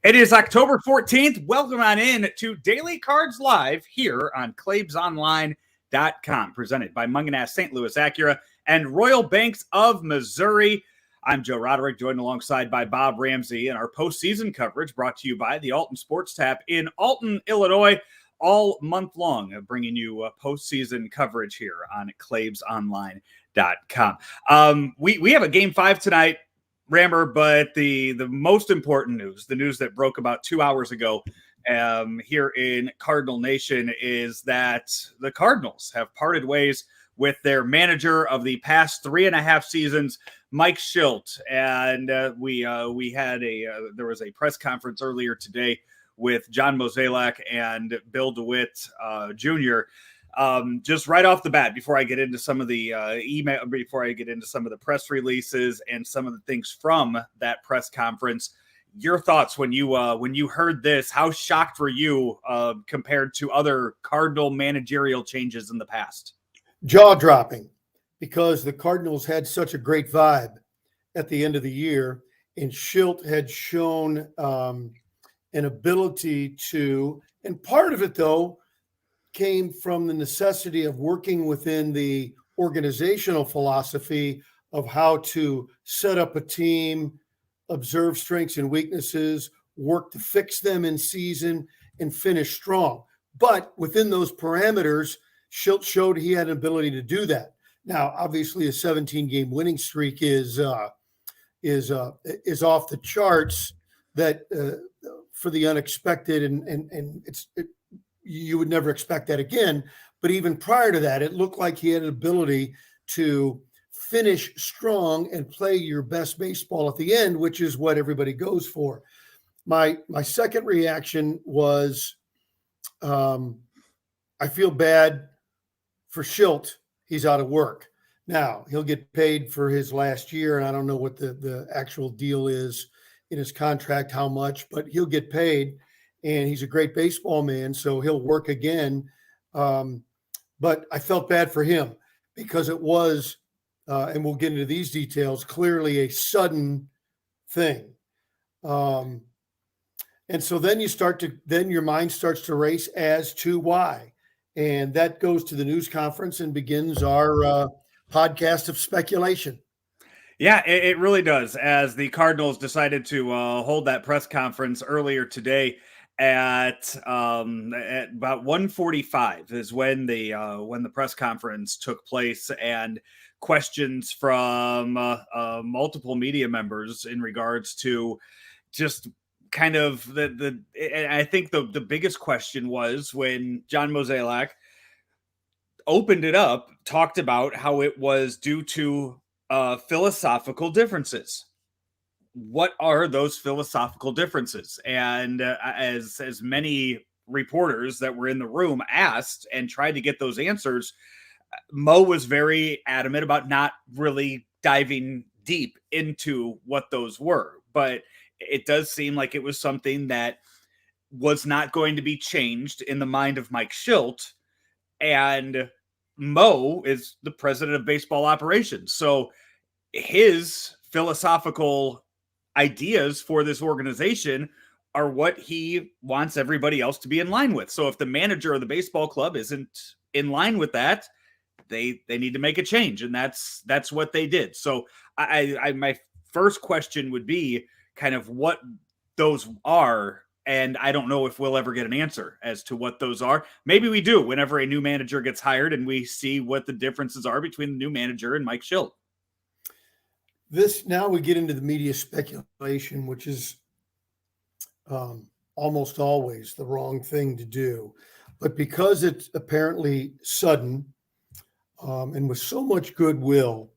It is October 14th. Welcome on in to Daily Cards Live here on ClaibsOnline.com, presented by Mungenast St. Louis Acura and Royal Banks of Missouri. I'm Joe Roderick, joined alongside by Bob Ramsey, and our postseason coverage brought to you by the Alton Sports Tap in Alton, Illinois, all month long, bringing you postseason coverage here on ClaibsOnline.com. We have a Game 5 tonight, Rammer, but the most important news, the news that broke about 2 hours ago here in Cardinal Nation, is that the Cardinals have parted ways with their manager of the past 3.5 seasons, Mike Shildt. And there was a press conference earlier today with John Mozeliak and Bill DeWitt Jr. Just right off the bat, before I get into some of the email, before I get into some of the press releases and some of the things from that press conference, your thoughts when you heard this? How shocked were you compared to other Cardinal managerial changes in the past? Jaw-dropping, because the Cardinals had such a great vibe at the end of the year, and Shildt had shown an ability to, and part of it, though, came from the necessity of working within the organizational philosophy of how to set up a team, observe strengths and weaknesses, work to fix them in season, and finish strong. But within those parameters, Shildt showed he had an ability to do that. Now, obviously, a 17-game winning streak is off the charts. That for the unexpected, and you would never expect that again. But even prior to that, it looked like he had an ability to finish strong and play your best baseball at the end, which is what everybody goes for. My second reaction was, I feel bad for Shildt. He's out of work. Now, he'll get paid for his last year, and I don't know what the actual deal is in his contract, how much, but he'll get paid, and he's a great baseball man, so he'll work again. But I felt bad for him because it was, and we'll get into these details, clearly a sudden thing. And so then your mind starts to race as to why. And that goes to the news conference and begins our podcast of speculation. Yeah, it really does. As the Cardinals decided to hold that press conference earlier today at about 1:45 is when the press conference took place, and questions from multiple media members in regards to just kind of I think the biggest question was when John Mozeliak opened it up, talked about how it was due to philosophical differences. What are those philosophical differences? And as many reporters that were in the room asked and tried to get those answers, Mo was very adamant about not really diving deep into what those were. But it does seem like it was something that was not going to be changed in the mind of Mike Shildt. And Mo is the president of baseball operations. So his philosophical ideas for this organization are what he wants everybody else to be in line with. So if the manager of the baseball club isn't in line with that, they need to make a change. And that's what they did. So I my first question would be kind of what those are. And I don't know if we'll ever get an answer as to what those are. Maybe we do whenever a new manager gets hired and we see what the differences are between the new manager and Mike Shildt. Now we get into the media speculation, which is almost always the wrong thing to do. But because it's apparently sudden and with so much goodwill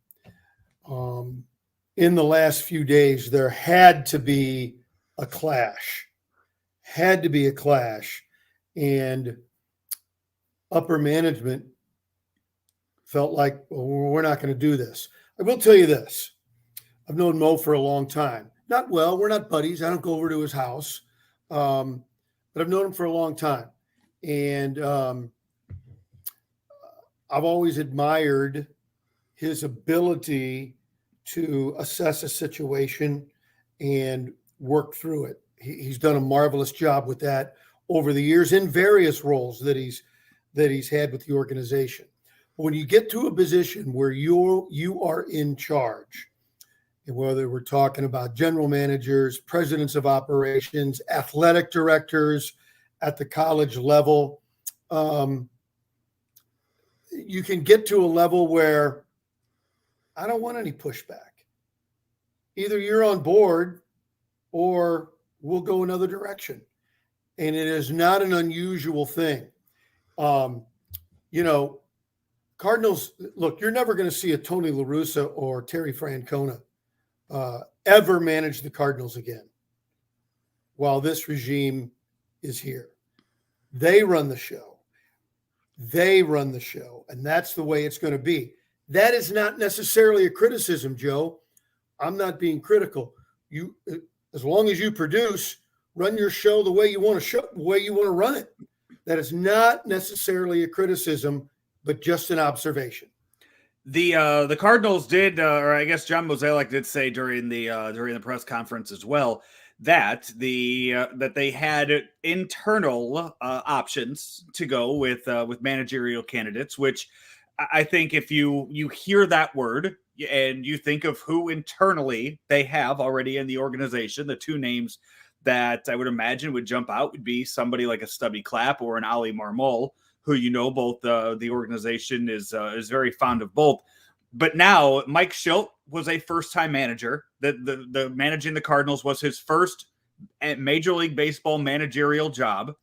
in the last few days, there had to be a clash. And upper management felt like, well, we're not going to do this. I will tell you this. I've known Mo for a long time. Not well, we're not buddies. I don't go over to his house. But I've known him for a long time. And I've always admired his ability to assess a situation and work through it. he's done a marvelous job with that over the years in various roles that he's had with the organization. When you get to a position where you are in charge, and whether we're talking about general managers, presidents of operations, athletic directors at the college level, you can get to a level where I don't want any pushback. Either you're on board or we'll go another direction. And it is not an unusual thing. Cardinals, look, you're never going to see a Tony La Russa or Terry Francona ever manage the Cardinals again while this regime is here. They run the show. And that's the way it's going to be. That is not necessarily a criticism, Joe. I'm not being critical. You, as long as you produce, run your show the way you want to run it. That is not necessarily a criticism, but just an observation. The Cardinals did, or I guess John Mozeliak did say during the press conference as well, that that they had internal options to go with managerial candidates, which I think if you hear that word and you think of who internally they have already in the organization, the two names that I would imagine would jump out would be somebody like a Stubby Clapp or an Ali Marmol, who both the organization is very fond of both. But now Mike Shildt was a first-time manager. The managing the Cardinals was his first Major League Baseball managerial job.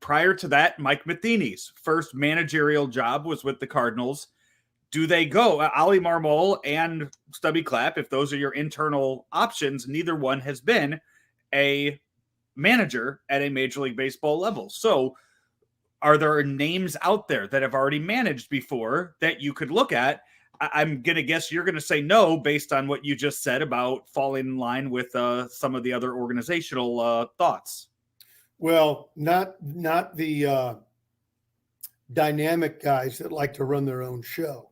Prior to that, Mike Matheny's first managerial job was with the Cardinals. Do they go Ali Marmol and Stubby Clapp? If those are your internal options, neither one has been a manager at a Major League Baseball level. So are there names out there that have already managed before that you could look at? I'm going to guess you're going to say no based on what you just said about falling in line with some of the other organizational thoughts. Well, not the dynamic guys that like to run their own show.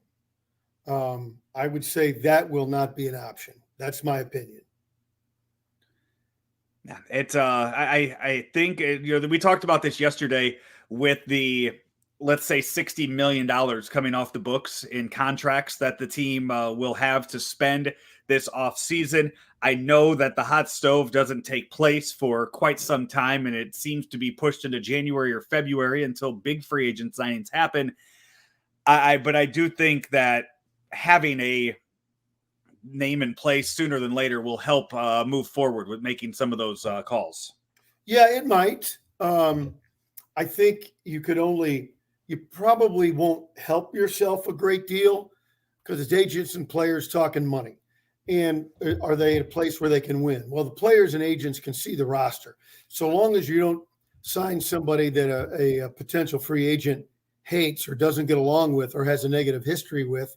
I would say that will not be an option. That's my opinion. It's I think we talked about this yesterday with the, let's say, $60 million coming off the books in contracts that the team will have to spend this offseason. I know that the hot stove doesn't take place for quite some time, and it seems to be pushed into January or February until big free agent signings happen. But I do think that having a name in place sooner than later will help move forward with making some of those calls. Yeah, it might. I think you probably won't help yourself a great deal because it's agents and players talking money. And are they at a place where they can win? Well, the players and agents can see the roster. So long as you don't sign somebody that a potential free agent hates or doesn't get along with or has a negative history with,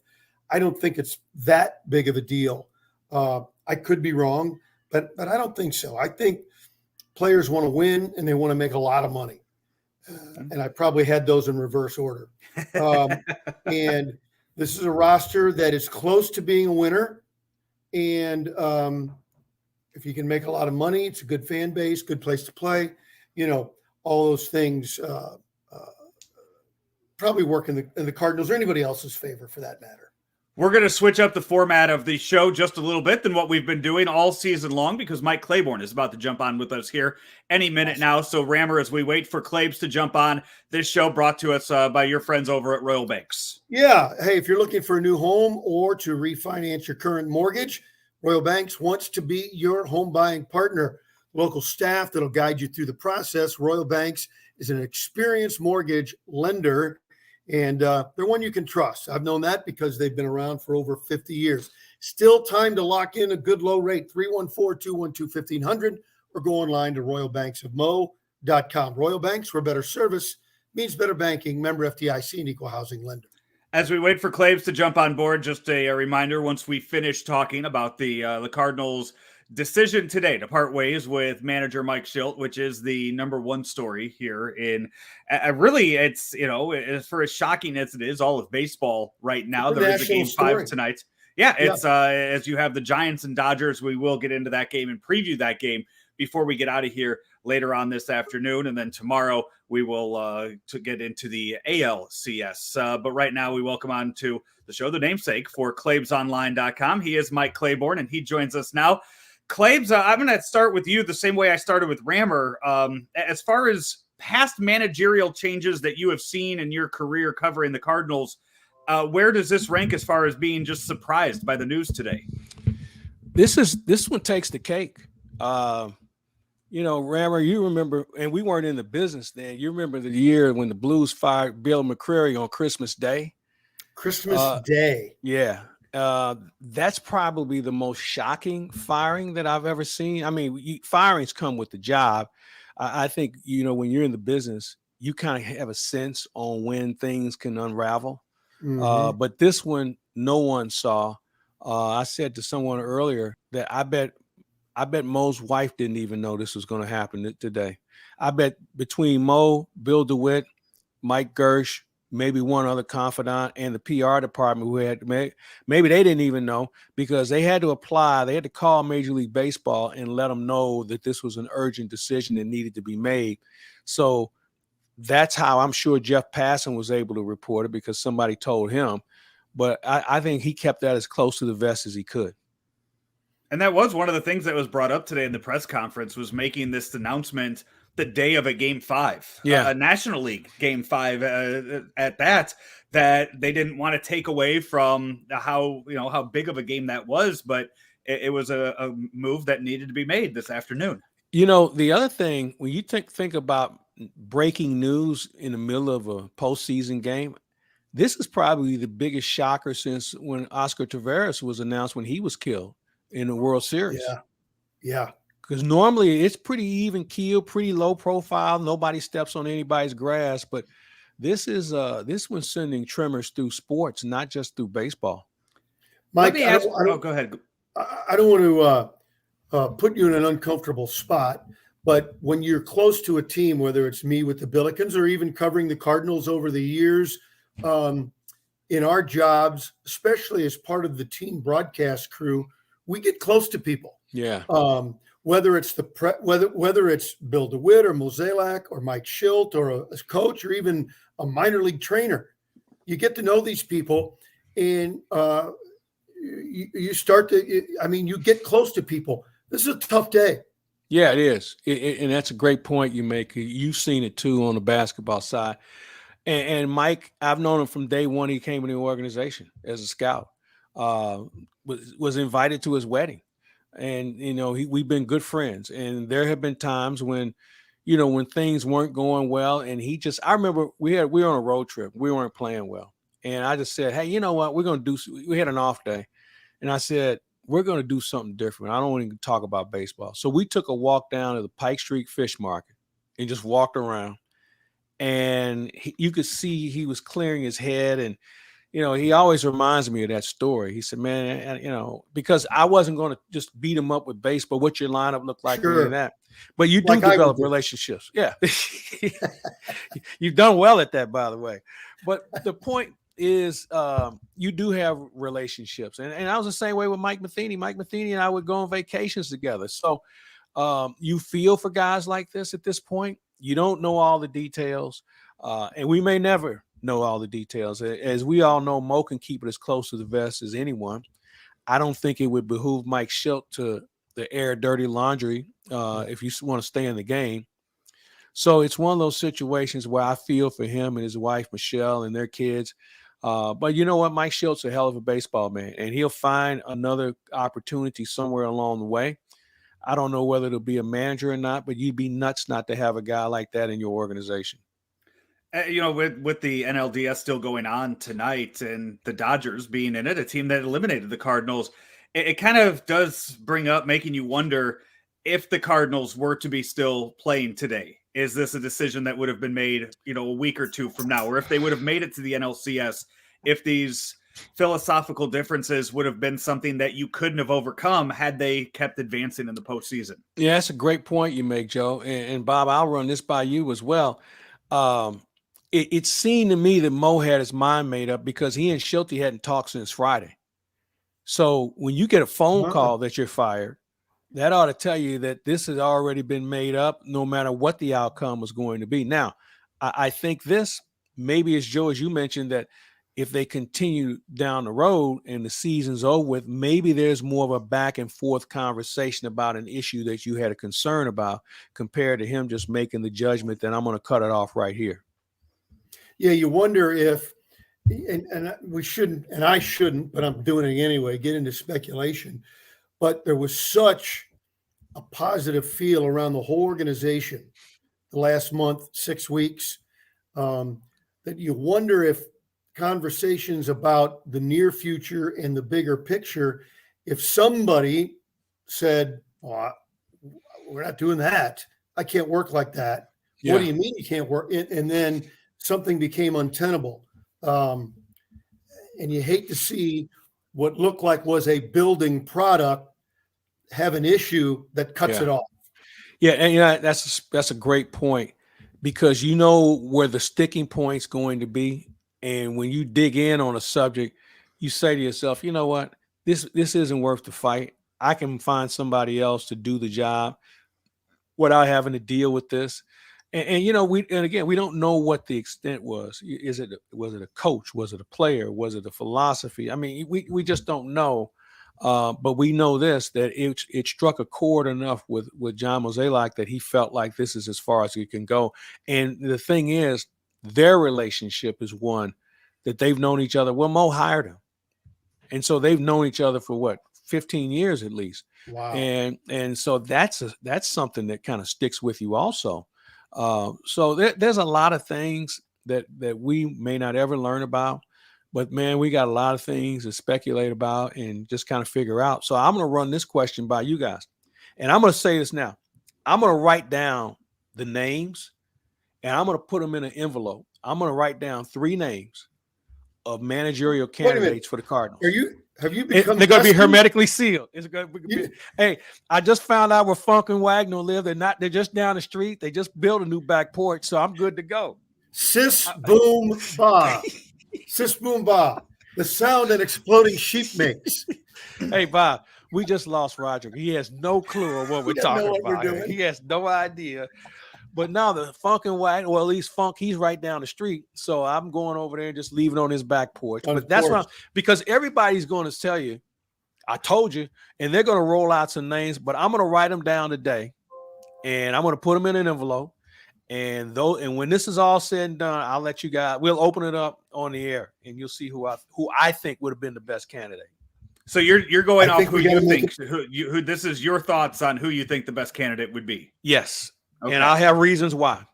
I don't think it's that big of a deal. I could be wrong, but I don't think so. I think players want to win and they want to make a lot of money. And I probably had those in reverse order. And this is a roster that is close to being a winner. And if you can make a lot of money, it's a good fan base, good place to play. All those things probably work in the Cardinals or anybody else's favor for that matter. We're going to switch up the format of the show just a little bit than what we've been doing all season long because Mike Claiborne is about to jump on with us here any minute now. So, Rammer, as we wait for Claibs to jump on, this show brought to us by your friends over at Royal Banks. Yeah. Hey, if you're looking for a new home or to refinance your current mortgage, Royal Banks wants to be your home buying partner. Local staff that'll guide you through the process. Royal Banks is an experienced mortgage lender. And they're one you can trust. I've known that because they've been around for over 50 years. Still time to lock in a good low rate, 314-212-1500, or go online to royalbanksofmo.com. Royal Banks, where better service means better banking. Member FDIC and equal housing lender. As we wait for Claibs to jump on board, just a reminder, once we finish talking about the Cardinals' decision today to part ways with manager Mike Shildt, which is the number one story here in really, it's, for as shocking as it is all of baseball right now, there is a game story. 5 tonight. Yeah, it's as you have the Giants and Dodgers, we will get into that game and preview that game. before we get out of here later on this afternoon. And then tomorrow we will to get into the ALCS. But right now we welcome on to the show, the namesake for ClaibsOnline.com. He is Mike Claiborne, and he joins us now. Claibs, I'm going to start with you the same way I started with Rammer. As far as past managerial changes that you have seen in your career covering the Cardinals, where does this rank as far as being just surprised by the news today? This one takes the cake. Rammer, you remember, and we weren't in the business then. You remember the year when the Blues fired Bill McCreary on Christmas Day? Christmas Day. Yeah. That's probably the most shocking firing that I've ever seen. I mean, firings come with the job. I think, when you're in the business, you kind of have a sense on when things can unravel. Mm-hmm. But this one, no one saw. I said to someone earlier that I bet Mo's wife didn't even know this was going to happen today. I bet between Mo, Bill DeWitt, Mike Gersh, maybe one other confidant, and the PR department who had maybe they didn't even know, because they had to apply. They had to call Major League Baseball and let them know that this was an urgent decision that needed to be made. So that's how I'm sure Jeff Passan was able to report it, because somebody told him. But I think he kept that as close to the vest as he could. And that was one of the things that was brought up today in the press conference, was making this announcement the day of a Game 5, a National League Game 5 at that they didn't want to take away from how big of a game that was, but it was a move that needed to be made this afternoon. The other thing, when you think about breaking news in the middle of a postseason game, this is probably the biggest shocker since when Oscar Taveras was announced when he was killed in the World Series. Yeah. Because normally it's pretty even keel, pretty low profile. Nobody steps on anybody's grass. But this one's sending tremors through sports, not just through baseball. Mike, go ahead. I don't want to put you in an uncomfortable spot, but when you're close to a team, whether it's me with the Billikens or even covering the Cardinals over the years, in our jobs, especially as part of the team broadcast crew, we get close to people. Yeah. Whether it's whether it's Bill DeWitt or Mozeliak or Mike Shildt or a coach or even a minor league trainer, you get to know these people, and you start to. You get close to people. This is a tough day. Yeah, it is, and that's a great point you make. You've seen it too on the basketball side, and Mike, I've known him from day one. He came in the organization as a scout. Was invited to his wedding. And, we've been good friends, and there have been times when, when things weren't going well. And I remember we were on a road trip. We weren't playing well. And I just said, hey, you know what? We had an off day. And I said, we're going to do something different. I don't want to talk about baseball. So we took a walk down to the Pike Street Fish Market and just walked around. And you could see he was clearing his head, and he always reminds me of that story. He said, man, because I wasn't going to just beat him up with baseball, what your lineup looked like, sure. and that. But you do develop relationships. Yeah. You've done well at that, by the way. But the point is, you do have relationships. And I was the same way with Mike Matheny. Mike Matheny and I would go on vacations together. So you feel for guys like this at this point. You don't know all the details. And we may never know all the details. As we all know, Mo can keep it as close to the vest as anyone. I don't think it would behoove Mike Shildt to air dirty laundry if you want to stay in the game. So it's one of those situations where I feel for him and his wife, Michelle, and their kids. But you know what? Mike Shildt's a hell of a baseball man, and he'll find another opportunity somewhere along the way. I don't know whether it'll be a manager or not, but you'd be nuts not to have a guy like that in your organization. With the NLDS still going on tonight and the Dodgers being in it, a team that eliminated the Cardinals, it kind of does bring up making you wonder if the Cardinals were to be still playing today. Is this a decision that would have been made, a week or two from now, or if they would have made it to the NLCS, if these philosophical differences would have been something that you couldn't have overcome had they kept advancing in the postseason? Yeah, that's a great point you make, Joe. And Bob, I'll run this by you as well. It seemed to me that Mo had his mind made up because he and Shildt hadn't talked since Friday. So when you get a phone call that you're fired, that ought to tell you that this has already been made up, no matter what the outcome was going to be. Now, I think this maybe, as Joe, as you mentioned, that if they continue down the road and the season's over with, maybe there's more of a back and forth conversation about an issue that you had a concern about, compared to him just making the judgment that I'm going to cut it off right here. Yeah, you wonder if, and we shouldn't, and I shouldn't, but I'm doing it anyway, get into speculation. But there was such a positive feel around the whole organization the last month, 6 weeks, that you wonder if conversations about the near future and the bigger picture, if somebody said, "Oh, we're not doing that. I can't work like that." Yeah. What do you mean you can't work? And then something became untenable. And you hate to see what looked like was a building product have an issue that cuts it off. Yeah, and that's a great point, because you know where the sticking point's going to be. And when you dig in on a subject, you say to yourself, you know what, this isn't worth the fight. I can find somebody else to do the job without having to deal with this. And you know, we don't know what the extent was. Was it a coach? Was it a player? Was it a philosophy? I mean, we just don't know. But we know this, that it struck a chord enough with John Mozeliak that he felt like this is as far as he can go. And the thing is, their relationship is one that they've known each other. Well, Mo hired him, and so they've known each other for what, 15 years at least. Wow. And so that's something that kind of sticks with you also. So there's a lot of things that we may not ever learn about, but man, we got a lot of things to speculate about and just kind of figure out. So I'm going to run this question by you guys, and I'm going to say this now. I'm going to write down the names, and I'm going to put them in an envelope. I'm going to write down 3 names of managerial candidates for the Cardinals. Have you become? They're going to be hermetically sealed. It's going to be. Hey, I just found out where Funk and Wagner live. They're just down the street. They just built a new back porch, so I'm good to go. Sis boom ba, sis boom ba. The sound an exploding sheep makes. Hey, Bob, we just lost Roger. He has no clue of what we're talking about. He has no idea. But now the Funk and Wagner, well, at least Funk, he's right down the street. So I'm going over there and just leaving on his back porch. But that's what because everybody's going to tell you, I told you, and they're going to roll out some names, but I'm going to write them down today, and I'm going to put them in an envelope. And when this is all said and done, I'll let you guys, we'll open it up on the air, and you'll see who I think would have been the best candidate. So you're going off who you think, who this is your thoughts on who you think the best candidate would be. Yes. Okay. And I'll have reasons why.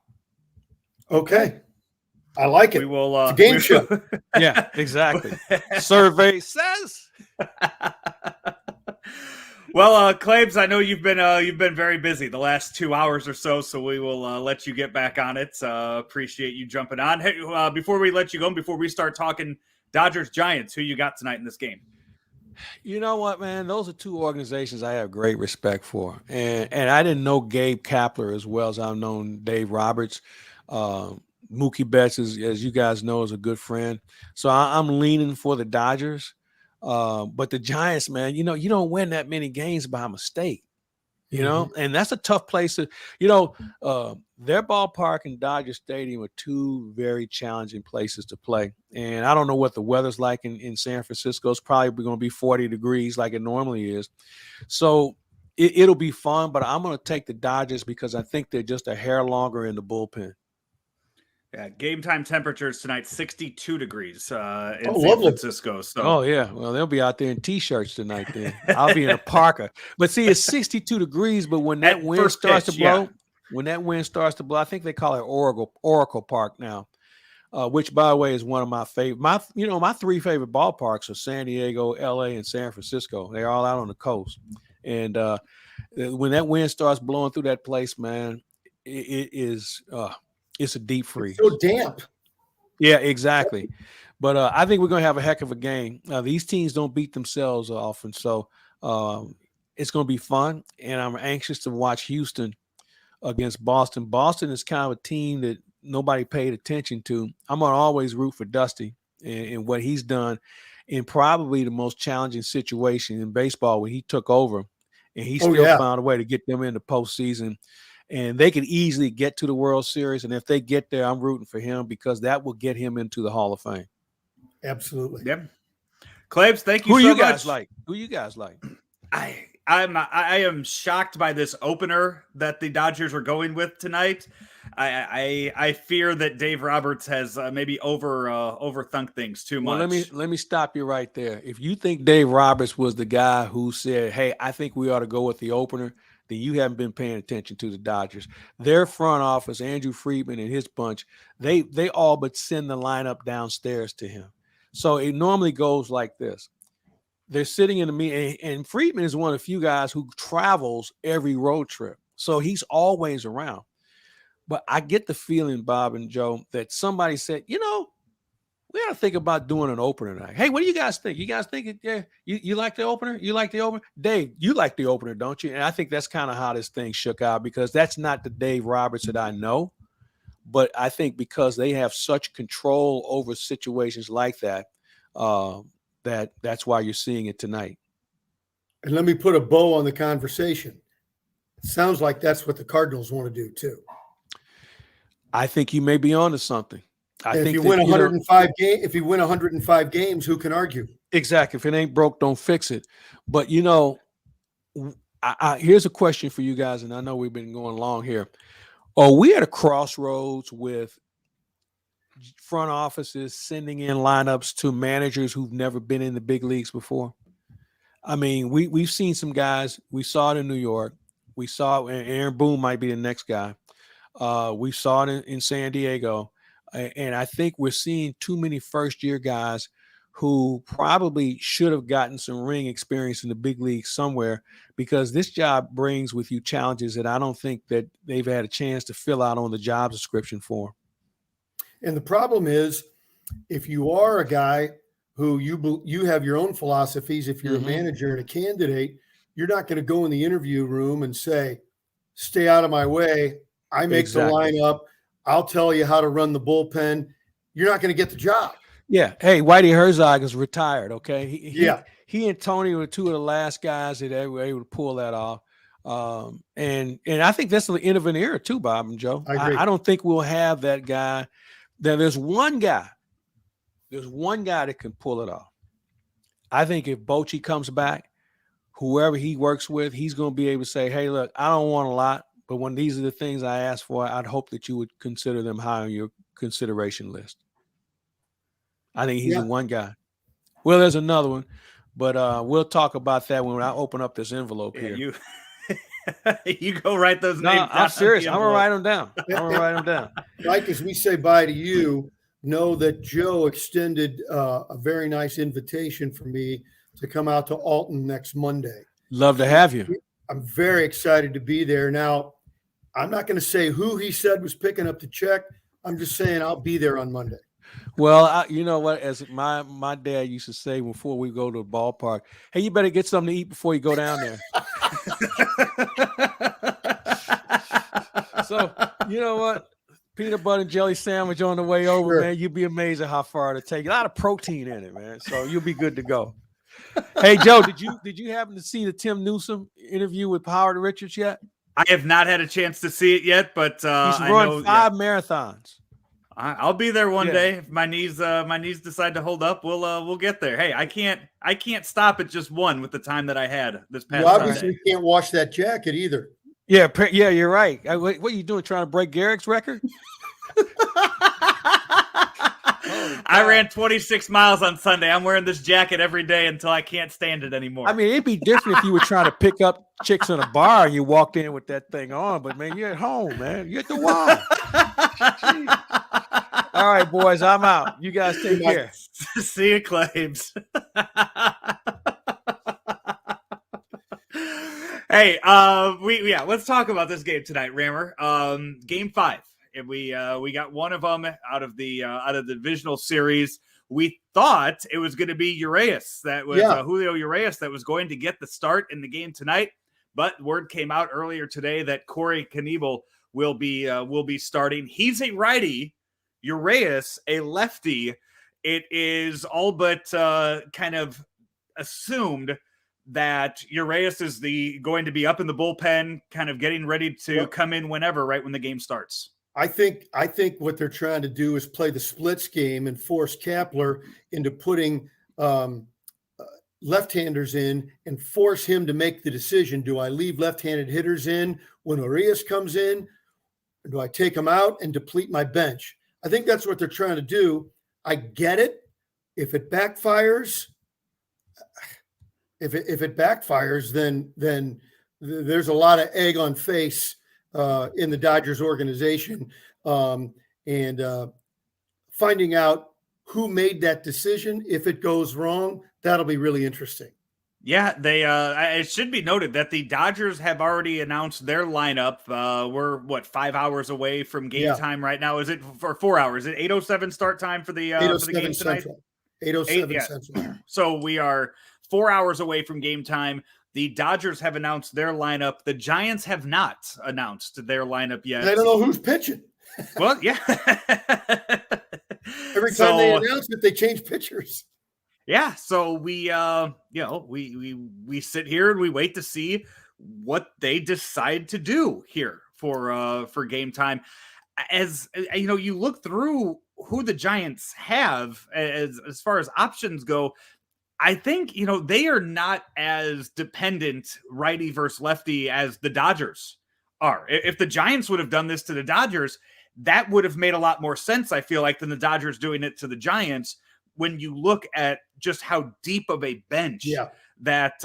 Okay. I like it. We will it's a game show. Yeah, exactly. Survey says. Well, Claibs, I know you've been very busy the last 2 hours or so we will let you get back on it. Appreciate you jumping on. Hey, before we let you go, before we start talking Dodgers Giants, who you got tonight in this game? You know what, man? Those are 2 organizations I have great respect for. And I didn't know Gabe Kapler as well as I've known Dave Roberts. Mookie Betts, as you guys know, is a good friend. So I'm leaning for the Dodgers. But the Giants, man, you know, you don't win that many games by mistake. You know, and that's a tough place to, their ballpark and Dodger Stadium are 2 very challenging places to play. And I don't know what the weather's like in San Francisco. It's probably going to be 40 degrees like it normally is. So it'll be fun, but I'm going to take the Dodgers because I think they're just a hair longer in the bullpen. Yeah, game time temperatures tonight, 62 degrees in San Francisco. So. Oh, yeah. Well, they'll be out there in T-shirts tonight then. I'll be in a parka. But see, it's 62 degrees, but when that wind starts to blow, I think they call it Oracle Park now, which, by the way, is one of my favorite. My 3 favorite ballparks are San Diego, L.A., and San Francisco. They're all out on the coast. And when that wind starts blowing through that place, man, it's a deep freeze. It's so damp. Yeah, exactly. But I think we're going to have a heck of a game. These teams don't beat themselves often, so it's going to be fun. And I'm anxious to watch Houston against Boston. Boston is kind of a team that nobody paid attention to. I'm going to always root for Dusty and what he's done in probably the most challenging situation in baseball when he took over. and he still found a way to get them into postseason. And they could easily get to the World Series. And if they get there, I'm rooting for him because that will get him into the Hall of Fame. Absolutely. Yep. Claves, thank you so much. Who you guys like? I am shocked by this opener that the Dodgers are going with tonight. I fear that Dave Roberts has maybe overthunk things too much. Well, let me stop you right there. If you think Dave Roberts was the guy who said, "Hey, I think we ought to go with the opener," then you haven't been paying attention to the Dodgers. Their front office, Andrew Friedman and his bunch, they all but send the lineup downstairs to him. So it normally goes like this. They're sitting in the meeting, and Friedman is one of the few guys who travels every road trip. So he's always around. But I get the feeling, Bob and Joe, that somebody said, we got to think about doing an opener tonight. Hey, what do you guys think? You guys think, you like the opener? You like the opener? Dave, you like the opener, don't you? And I think that's kind of how this thing shook out because that's not the Dave Roberts that I know. But I think because they have such control over situations like that, that's why you're seeing it tonight. And let me put a bow on the conversation. It sounds like that's what the Cardinals want to do too. I think you may be onto something. If you win 105 games, who can argue? Exactly. If it ain't broke, don't fix it. But here's a question for you guys, and I know we've been going long here. Are we at a crossroads with front offices sending in lineups to managers who've never been in the big leagues before? I mean, we've seen some guys. We saw it in New York. We saw Aaron Boone might be the next guy. We saw it in San Diego. And I think we're seeing too many first-year guys who probably should have gotten some ring experience in the big league somewhere because this job brings with you challenges that I don't think that they've had a chance to fill out on the job description for. And the problem is, if you are a guy who you have your own philosophies, if you're a manager and a candidate, you're not going to go in the interview room and say, stay out of my way. I make the lineup. I'll tell you how to run the bullpen. You're not going to get the job. Yeah. Hey, Whitey Herzog is retired. Okay. He and Tony were two of the last guys that were able to pull that off. And I think that's the end of an era too, Bob and Joe. I don't think we'll have that guy. There's one guy that can pull it off. I think if Bochy comes back, whoever he works with, he's going to be able to say, hey, look, I don't want a lot, but when these are the things I asked for, I'd hope that you would consider them high on your consideration list. I think he's the one guy. Well, there's another one, but we'll talk about that when I open up this envelope here. You go write those names down. I'm serious. I'm going to write them down. Mike, as we say bye to you, know that Joe extended a very nice invitation for me to come out to Alton next Monday. Love to have you. I'm very excited to be there. Now, I'm not going to say who he said was picking up the check. I'm just saying I'll be there on Monday. Well, you know what? As my dad used to say before we go to the ballpark, hey, you better get something to eat before you go down there. So, you know what? Peanut butter and jelly sandwich on the way over, man. You'd be amazed at how far it'll take. A lot of protein in it, man. So you'll be good to go. Hey, Joe, did you happen to see the Tim Newsom interview with Howard Richards yet? I have not had a chance to see it yet, but he's run 5 marathons. I'll be there one day if my knees decide to hold up. We'll get there. Hey, I can't stop at just one with the time that I had this past. You obviously can't wash that jacket either. Yeah, you're right. What are you doing? Trying to break Garrick's record? I ran 26 miles on Sunday. I'm wearing this jacket every day until I can't stand it anymore. I mean, it'd be different if you were trying to pick up chicks in a bar and you walked in with that thing on. But, man, you're at home, man. You're at the Y. All right, boys, I'm out. You guys take care. See you, Claves. Hey, let's talk about this game tonight, Rammer. Game 5. And we got one of them out of the divisional series. We thought it was going to be Urias, that was Julio Urias, that was going to get the start in the game tonight. But word came out earlier today that Corey Knebel will be starting. He's a righty, Urias a lefty. It is all but kind of assumed that Urias is going to be up in the bullpen, kind of getting ready to come in whenever, right when the game starts. I think what they're trying to do is play the splits game and force Kapler into putting left-handers in and force him to make the decision. Do I leave left-handed hitters in when Urias comes in? Or do I take them out and deplete my bench? I think that's what they're trying to do. I get it. If it backfires, then there's a lot of egg on face in the Dodgers organization, and finding out who made that decision. If it goes wrong, that'll be really interesting. Yeah, it should be noted that the Dodgers have already announced their lineup. We're 5 hours away from game time right now. Is it for 4 hours? Is it 8:07 start time for the game tonight? Central. 8:07 Central. So we are 4 hours away from game time. The Dodgers have announced their lineup. The Giants have not announced their lineup yet. They don't know who's pitching. Well, yeah. Every time they announce it, they change pitchers. Yeah, so we sit here and we wait to see what they decide to do here for game time. As you know, you look through who the Giants have as far as options go. I think, they are not as dependent righty versus lefty as the Dodgers are. If the Giants would have done this to the Dodgers, that would have made a lot more sense, I feel like, than the Dodgers doing it to the Giants. When you look at just how deep of a bench that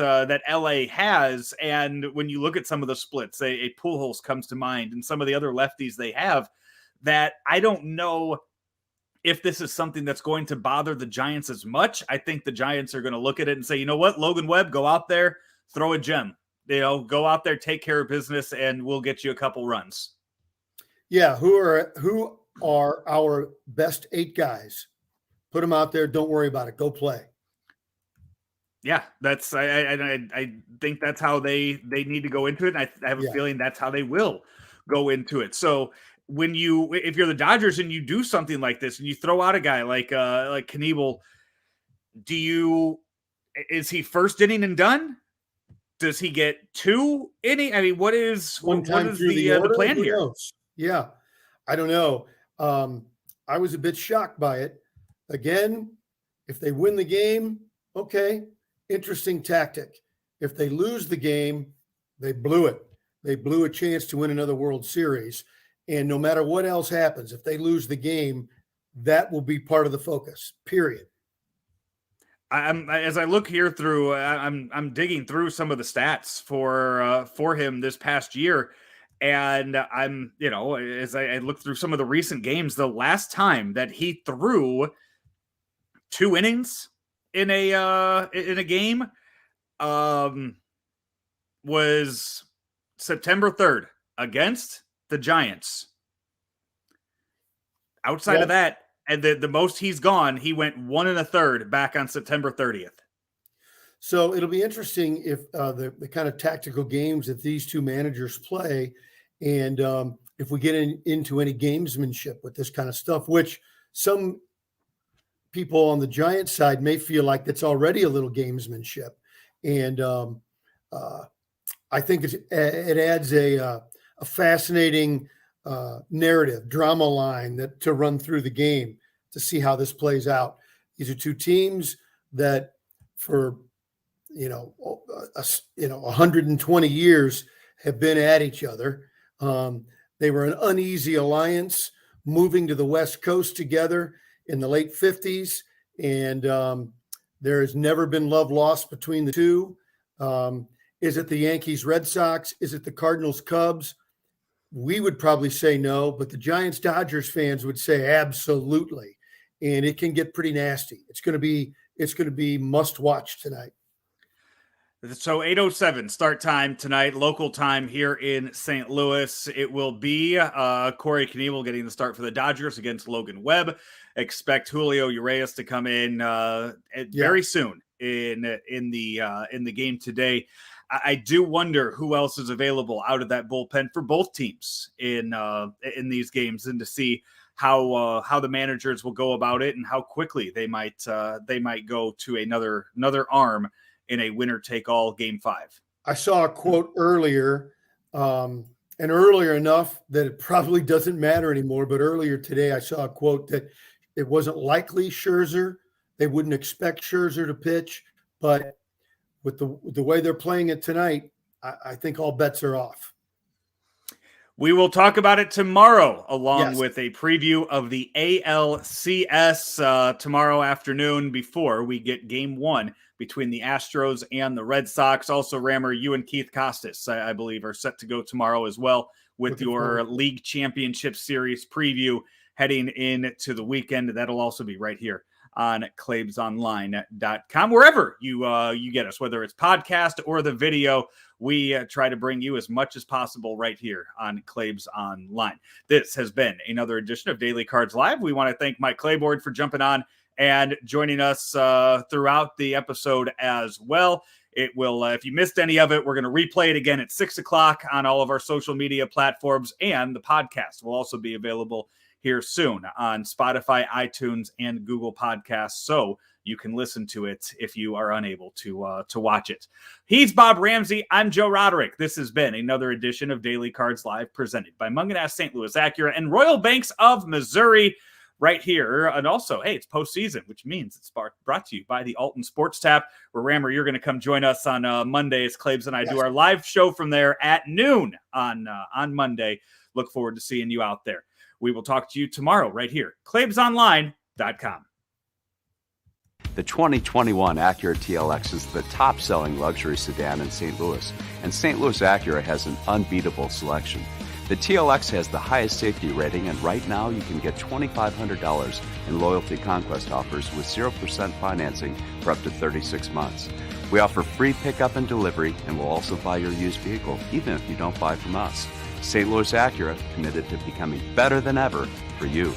LA has, and when you look at some of the splits, a Pujols comes to mind, and some of the other lefties they have, that I don't know if this is something that's going to bother the Giants as much. I think the Giants are going to look at it and say, you know what, Logan Webb, go out there, throw a gem. Go out there, take care of business, and we'll get you a couple runs. Yeah, who are our best 8 guys? Put them out there. Don't worry about it. Go play. Yeah, that's I think that's how they need to go into it. And I have a feeling that's how they will go into it. So if you're the Dodgers and you do something like this and you throw out a guy like Knievel, is he first inning and done? Does he get 2 inning? I mean, what is the plan here? Knows? Yeah, I don't know. I was a bit shocked by it. Again, if they win the game, okay, interesting tactic. If they lose the game, they blew it. They blew a chance to win another World Series. And no matter what else happens, if they lose the game, that will be part of the focus, period. As I look here through, I'm digging through some of the stats for him this past year. And I'm, as I look through some of the recent games, the last time that he threw 2 innings in a game was September 3rd against the Giants. Outside of that, and the most he's gone, he went 1 1/3 back on September 30th. So it'll be interesting if the kind of tactical games that these two managers play, and if we get into any gamesmanship with this kind of stuff, which some people on the Giants side may feel like it's already a little gamesmanship. And I think it adds a fascinating narrative, drama line to run through the game to see how this plays out. These are two teams that for 120 years have been at each other. They were an uneasy alliance moving to the West Coast together in the late 50s. And there has never been love lost between the two. Is it the Yankees, Red Sox? Is it the Cardinals, Cubs? We would probably say no, but the Giants, Dodgers fans would say absolutely. And it can get pretty nasty. It's going to be must watch tonight. So 8:07 start time tonight, local time here in St. Louis. It will be Corey Knievel getting the start for the Dodgers against Logan Webb. Expect Julio Urias to come in very soon in the game today. I do wonder who else is available out of that bullpen for both teams in these games, and to see how the managers will go about it and how quickly they might go to another arm in a winner-take-all Game 5. I saw a quote earlier, and earlier enough that it probably doesn't matter anymore, but earlier today I saw a quote that it wasn't likely Scherzer. They wouldn't expect Scherzer to pitch, but with the way they're playing it tonight, I think all bets are off. We will talk about it tomorrow, along Yes. with a preview of the ALCS tomorrow afternoon before we get Game 1 between the Astros and the Red Sox. Also, Rammer, you and Keith Costas, I believe, are set to go tomorrow as well with Looking your forward. League Championship Series preview heading into the weekend. That'll also be right here on ClaibsOnline.com. Wherever you get us, whether it's podcast or the video, we try to bring you as much as possible right here on Claibs Online. This has been another edition of Daily Cards Live. We want to thank Mike Claiborne for jumping on and joining us throughout the episode as well. It will, if you missed any of it, we're going to replay it again at 6 o'clock on all of our social media platforms, and the podcast will also be available here soon on Spotify, iTunes, and Google Podcasts, so you can listen to it if you are unable to watch it. He's Bob Ramsey. I'm Joe Roderick. This has been another edition of Daily Cards Live, presented by Mungenast St. Louis Acura and Royal Banks of Missouri, right here. And also, hey, it's postseason, which means it's brought to you by the Alton Sports Tap, where, Rammer, you're going to come join us on Monday as Claibs and I do our live show from there at noon on Monday. Look forward to seeing you out there. We will talk to you tomorrow right here, ClaibsOnline.com. The 2021 Acura TLX is the top-selling luxury sedan in St. Louis, and St. Louis Acura has an unbeatable selection. The TLX has the highest safety rating, and right now you can get $2,500 in Loyalty Conquest offers with 0% financing for up to 36 months. We offer free pickup and delivery, and we'll also buy your used vehicle, even if you don't buy from us. St. Louis Acura, committed to becoming better than ever for you.